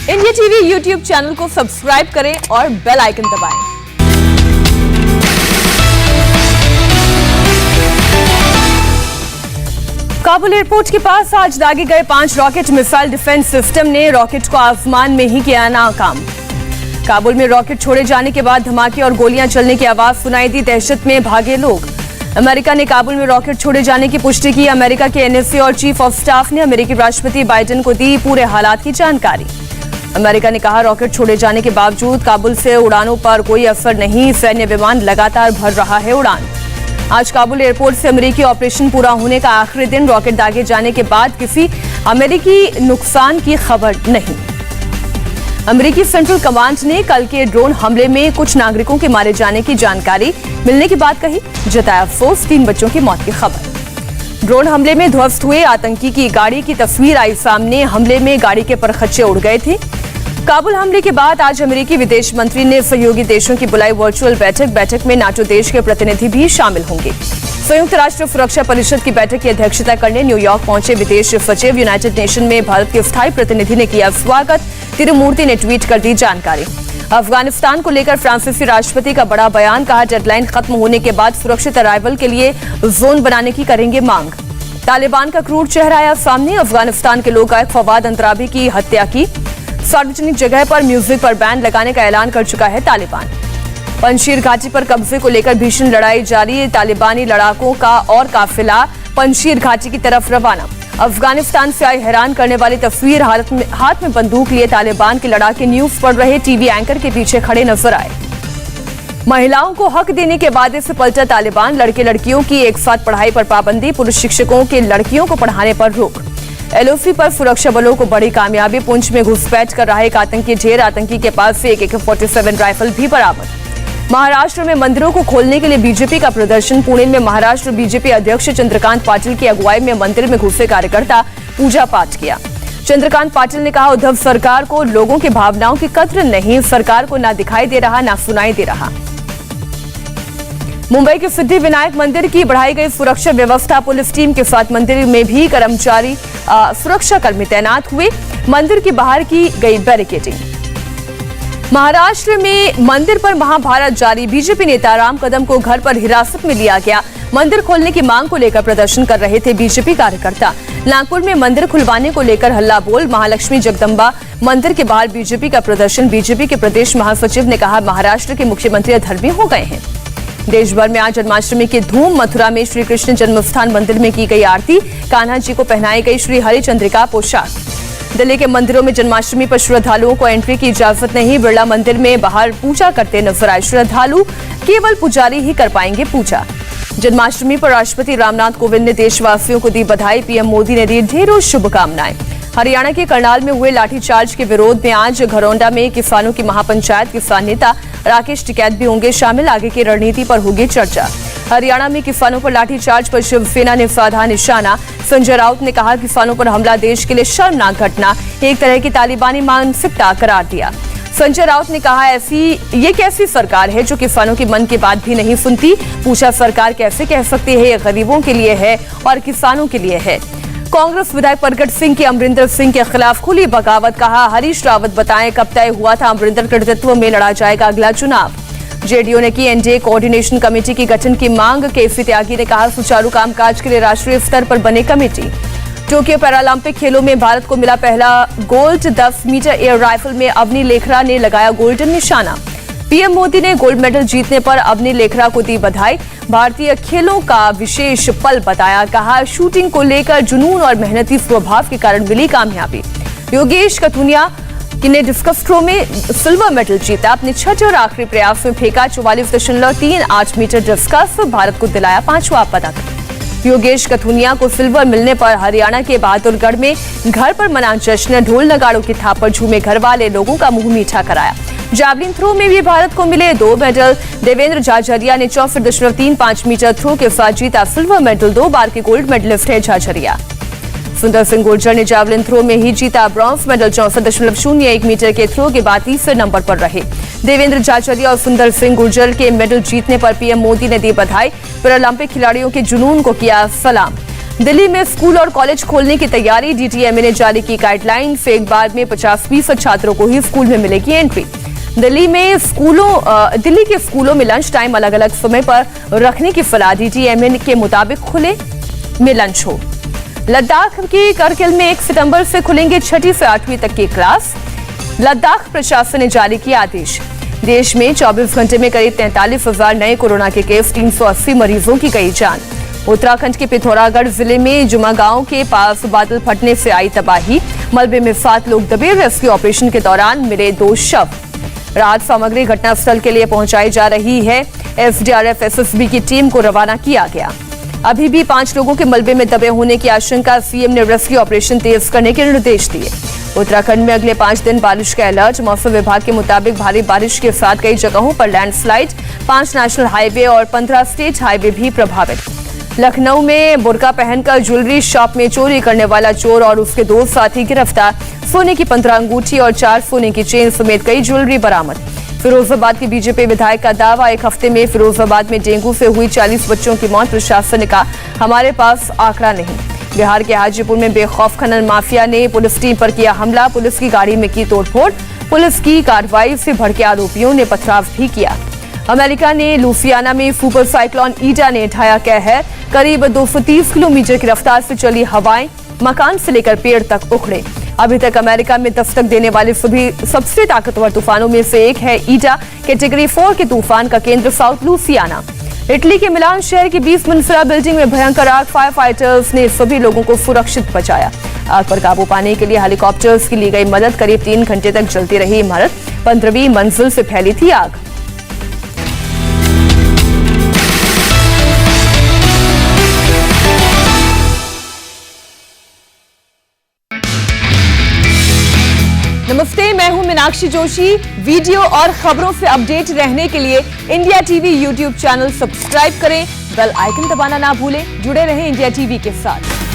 India TV YouTube channel को subscribe करें और बेल आइकन दबाएं। काबुल एयरपोर्ट के पास आज दागे गए 5 रॉकेट मिसाइल डिफेंस सिस्टम ने रॉकेट को आसमान में ही किया नाकाम। काबुल में रॉकेट छोड़े जाने के बाद धमाके और गोलियां चलने की आवाज सुनाई दी। दहशत में भागे लोग। अमेरिका ने काबुल में रॉकेट छोड़े जाने की पुष्टि की। अमेरिका के एनएसए और चीफ ऑफ स्टाफ ने अमेरिकी राष्ट्रपति बाइडेन को दी पूरे हालात की जानकारी। अमेरिका ने कहा, रॉकेट छोड़े जाने के बावजूद काबुल से उड़ानों पर कोई असर नहीं। सैन्य विमान लगातार भर रहा है उड़ान। आज काबुल एयरपोर्ट से अमेरिकी ऑपरेशन पूरा होने का आखिरी दिन। रॉकेट दागे जाने के बाद किसी अमेरिकी नुकसान की खबर नहीं। अमेरिकी सेंट्रल कमांड ने कल के ड्रोन हमले में कुछ नागरिकों के मारे जाने की जानकारी मिलने की बात कही। जताया अफसोस, 3 बच्चों की मौत की खबर। ड्रोन हमले में ध्वस्त हुए आतंकी की गाड़ी की तस्वीर आई सामने। हमले में गाड़ी के परखच्चे उड़ गए थे। काबुल हमले के बाद आज अमेरिकी विदेश मंत्री ने सहयोगी देशों की बुलाई वर्चुअल बैठक में नाटो देश के प्रतिनिधि भी शामिल होंगे। संयुक्त राष्ट्र सुरक्षा परिषद की बैठक की अध्यक्षता करने न्यूयॉर्क पहुंचे विदेश सचिव। यूनाइटेड नेशन में भारत के स्थायी प्रतिनिधि ने किया स्वागत। तिरुमूर्ति ने ट्वीट कर दी जानकारी। अफगानिस्तान को लेकर फ्रांसीसी राष्ट्रपति का बड़ा बयान। कहा, डेडलाइन खत्म होने के बाद सुरक्षित अराइवल के लिए जोन बनाने की करेंगे मांग। तालिबान का क्रूर चेहरा आया सामने। अफगानिस्तान के लोकगायक फवाद अंतराबी की हत्या की। सार्वजनिक जगह पर म्यूजिक पर बैन लगाने का ऐलान कर चुका है तालिबान। पंजशीर घाटी पर कब्जे को लेकर भीषण लड़ाई जारी। तालिबानी लड़ाकों का और काफिला पंजशीर घाटी की तरफ रवाना। अफगानिस्तान से आई हैरान करने वाली तस्वीर। हाथ में बंदूक लिए तालिबान के लड़ाके न्यूज पढ़ रहे टीवी एंकर के पीछे खड़े नजर आए। महिलाओं को हक देने के वादे से पलटा तालिबान। लड़के लड़कियों की एक साथ पढ़ाई पर पाबंदी। पुरुष शिक्षकों के लड़कियों को पढ़ाने पर रोक। एलओसी पर सुरक्षा बलों को बड़ी कामयाबी। पुंछ में घुसपैठ कर रहा एक आतंकी ढेर। आतंकी के पास से एक AK-47 राइफल भी बरामद। महाराष्ट्र में मंदिरों को खोलने के लिए बीजेपी का प्रदर्शन। पुणे में महाराष्ट्र बीजेपी अध्यक्ष चंद्रकांत पाटिल की अगुवाई में मंदिर में घुसे कार्यकर्ता पूजा पाठ किया। चंद्रकांत पाटिल ने कहा, उद्धव सरकार को लोगों की भावनाओं की कद्र नहीं। सरकार को ना दिखाई दे रहा ना सुनाई दे रहा। मुंबई के सिद्धि विनायक मंदिर की बढ़ाई गई सुरक्षा व्यवस्था। पुलिस टीम के साथ मंदिर में भी कर्मचारी सुरक्षा कर्मी तैनात हुए। मंदिर के बाहर की गई बैरिकेडिंग। महाराष्ट्र में मंदिर पर महाभारत जारी। बीजेपी नेता राम कदम को घर पर हिरासत में लिया गया। मंदिर खोलने की मांग को लेकर प्रदर्शन कर रहे थे बीजेपी कार्यकर्ता। नागपुर में मंदिर खुलवाने को लेकर हल्ला बोल। महालक्ष्मी जगदम्बा मंदिर के बाहर बीजेपी का प्रदर्शन। बीजेपी के प्रदेश महासचिव ने कहा, महाराष्ट्र के मुख्यमंत्री अधर्मी हो गए हैं। देश भर में आज जन्माष्टमी की धूम। मथुरा में श्री कृष्ण जन्मस्थान मंदिर में की गई आरती। कान्हा जी को पहनाई गई श्री हरिचंद्रिका पोशाक। दिल्ली के मंदिरों में जन्माष्टमी पर श्रद्धालुओं को एंट्री की इजाजत नहीं। बिरला मंदिर में बाहर पूजा करते नजर आए श्रद्धालु। केवल पुजारी ही कर पाएंगे पूजा। जन्माष्टमी पर राष्ट्रपति रामनाथ कोविंद ने देशवासियों को दी बधाई। पीएम मोदी ने दी ढेरों शुभकामनाएं। हरियाणा के करनाल में हुए लाठीचार्ज के विरोध में आज घरौंडा में किसानों की महापंचायत। किसान नेता राकेश टिकैत भी होंगे शामिल। आगे की रणनीति पर होगी चर्चा। हरियाणा में किसानों पर लाठीचार्ज पर शिवसेना ने साधा निशाना। संजय राउत ने कहा, किसानों पर हमला देश के लिए शर्मनाक घटना। एक तरह की तालिबानी मानसिकता करार दिया। संजय राउत ने कहा, ये कैसी सरकार है जो किसानों की मन की बात भी नहीं सुनती। पूछा, सरकार कैसे कह सकती है ये गरीबों के लिए है और किसानों के लिए है। कांग्रेस विधायक प्रगट सिंह की अमरिंदर सिंह के खिलाफ खुली बगावत। कहा, हरीश रावत बताएं कब तय हुआ था अमरिंदर के नेतृत्व में लड़ा जाएगा अगला चुनाव। जेडीयू ने की एनडीए कोऑर्डिनेशन कमेटी की गठन की मांग। केसी त्यागी ने कहा, सुचारू कामकाज के लिए राष्ट्रीय स्तर पर बने कमेटी। टोक्यो पैरालंपिक खेलों में भारत को मिला पहला गोल्ड। 10 मीटर एयर राइफल में अवनी लेखरा ने लगाया गोल्डन निशाना। पीएम मोदी ने गोल्ड मेडल जीतने पर अवनी लेखरा को दी बधाई। भारतीय खेलों का विशेष पल बताया। कहा, शूटिंग को लेकर जुनून और मेहनती स्वभाव के कारण मिली कामयाबी। योगेश कथुनिया ने डिस्कस थ्रो में सिल्वर मेडल जीता। अपने छठे और आखिरी प्रयास में फेंका 44.38 मीटर डिस्कस। भारत को दिलाया 5वां पदक। योगेश कथुनिया को सिल्वर मिलने पर हरियाणा के बहादुरगढ़ में घर पर मना जश्न। ढोल नगाड़ों की थाप पर झूमे घर वाले। लोगों का मुंह मीठा कराया। जैवलिन थ्रो में भी भारत को मिले 2 मेडल। देवेंद्र झाझरिया ने 64.35 मीटर थ्रो के साथ जीता सिल्वर मेडल। 2 बार के गोल्ड मेडलिस्ट है झाझरिया। सुंदर सिंह गुर्जर ने जैवलिन थ्रो में ही जीता ब्रॉन्ज मेडल। 64.01 मीटर के थ्रो के बाद तीसरे नंबर पर रहे। देवेंद्र झाझरिया और सुंदर सिंह गुर्जर के मेडल जीतने पर पीएम मोदी ने दी बधाई। पैरालंपिक खिलाड़ियों के जुनून को किया सलाम। दिल्ली में स्कूल और कॉलेज खोलने की तैयारी, डीटीएमए ने जारी की गाइडलाइन, फेक बाद में 50% छात्रों को ही स्कूल में मिलेगी एंट्री। दिल्ली के स्कूलों में लंच टाइम अलग अलग समय पर रखने की सलाह, डीटीएमए के मुताबिक खुले में लंच हो। लद्दाख के करगिल में 1 सितंबर से खुलेंगे 6ठी से 8वीं तक की क्लास, लद्दाख प्रशासन ने जारी किया आदेश। देश में 24 घंटे में करीब 43,000 नए कोरोना के केस, 380 मरीजों की गई जान। उत्तराखंड के पिथौरागढ़ जिले में जुमा गांव के पास बादल फटने से आई तबाही, मलबे में 7 लोग दबे, रेस्क्यू ऑपरेशन के दौरान मिले 2 शव। राहत सामग्री घटनास्थल के लिए पहुंचाई जा रही है, एसडीआरएफ एसएसबी की टीम को रवाना किया गया। अभी भी 5 लोगों के मलबे में दबे होने की आशंका, सीएम ने रेस्क्यू ऑपरेशन तेज करने के निर्देश दिए। उत्तराखंड में अगले 5 दिन बारिश का अलर्ट, मौसम विभाग के मुताबिक भारी बारिश के साथ कई जगहों पर लैंडस्लाइड, 5 नेशनल हाईवे और 15 स्टेट हाईवे भी प्रभावित। लखनऊ में बुर्का पहनकर ज्वेलरी शॉप में चोरी करने वाला चोर और उसके 2 साथी गिरफ्तार, सोने की 15 अंगूठी और 4 सोने की चेन समेत कई ज्वेलरी बरामद। फिरोजाबाद के बीजेपी विधायक का दावा, 1 हफ्ते में फिरोजाबाद में डेंगू से हुई 40 बच्चों की मौत, प्रशासन ने कहा हमारे पास आंकड़ा नहीं। बिहार के हाजीपुर में बेखौफ खनन माफिया ने पुलिस टीम पर किया हमला, पुलिस की गाड़ी में की तोड़फोड़, पुलिस की कार्रवाई से भड़के आरोपियों ने पथराव भी किया। अमेरिका ने लुसियाना में सुपर साइक्लोन ईडा ने ढाया कहर, करीब 230 किलोमीटर की रफ्तार से चली हवाएं, मकान से लेकर पेड़ तक उखड़े। अभी तक अमेरिका में दस्तक देने वाले सबसे ताकतवर तूफानों में से एक है ईडा, कैटेगरी 4 के तूफान का केंद्र साउथ लुसियाना। इटली के मिलान शहर की 20 मंजिला बिल्डिंग में भयंकर आग, फायर फाइटर्स ने सभी लोगों को सुरक्षित बचाया। आग पर काबू पाने के लिए हेलीकॉप्टर्स की ली गई मदद, करीब 3 घंटे तक जलती रही इमारत, 15वीं मंजिल से फैली थी आग। नमस्ते, मैं हूं मीनाक्षी जोशी। वीडियो और खबरों से अपडेट रहने के लिए India TV YouTube channel subscribe करें, बेल आइकन दबाना ना भूलें। जुड़े रहें इंडिया टीवी के साथ।